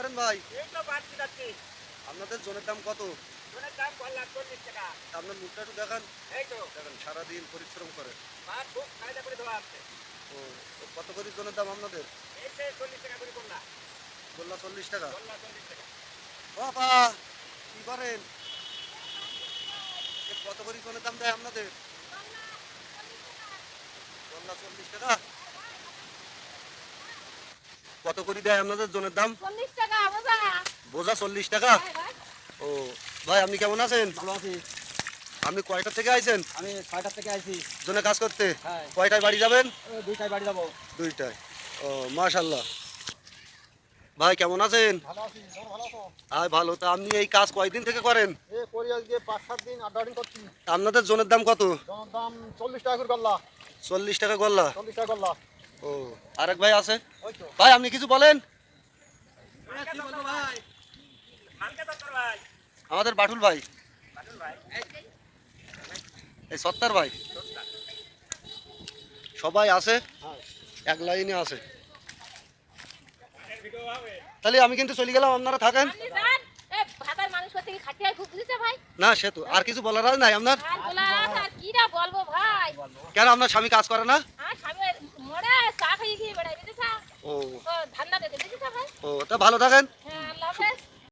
করেন ভাই? এই তো বাড়তি যাচ্ছি। আপনাদের জনের দাম কত? জনের দাম 40 টাকা। আপনার মুখটা একটু দেখান। এই তো দেখেন সারাদিন পরিশ্রম করে। মাছ খুব কায়দা করে ধোয়া আছে। ও তো কত করে জনের দাম আপনাদের? এই যে 40 টাকা করে করলা। বললা 40 টাকা। করলা 40 টাকা। বাবা কি করেন? কত করে জনের দাম দেয় আপনাদের? বললা 40 টাকা। কত করে দেয় আপনাদের জনের দাম? 40 টাকা বোঝা। বোঝা 40 টাকা। ও ভাই আপনি কেমন আছেন? ভালো আছি। আপনি কয়টা থেকে আইছেন? আমি 6টা থেকে আইছি। জনে কাজ করতে? হ্যাঁ। কয়টায় বাড়ি যাবেন? 2টায় বাড়ি যাবো। 2টায়। ও মাশাআল্লাহ। ভাই কেমন আছেন? ভালো আছি। তোর ভালো আছো? আয় ভালো। তা আপনি এই কাজ কয়দিন থেকে করেন? করি আজকে 5-7 দিন 8 দিন করছি। আপনাদের জনের দাম কত? জনের দাম 40 টাকা করে গল্লা। 40 টাকা গল্লা। 40 টাকা গল্লা। ও আরেক ভাই আছে? ওই তো। ভাই আপনি কিছু বলেন? কি বলবো ভাই? মালকে দরকার ভাই। আমাদের বাটুল ভাই, বাটুল ভাই। এই সত্তার ভাই, সবাই আছে, হ্যাঁ। এক লাইনে আছে। ভিডিও হবে। তাহলে আমি কিন্তু চলে গেলাম, আপনারা থাকেন। আপনি যান। এই ভাতার মানুষ করতে কি খাটিয়ায় খুব বুঝেছে ভাই? না সে তো আর কিছু বলার আর নাই আপনার। আর বলা আর কিরা বলবো ভাই? কেন আপনার স্বামী কাজ করে না? আর স্বামী মরে চা খাইয়ে খেয়ে বেড়াই বুঝেছা? ও ও ধান্দা দেখে বুঝেছা ভাই? ও তা ভালো থাকেন। হ্যাঁ আল্লাহ হাফেজ।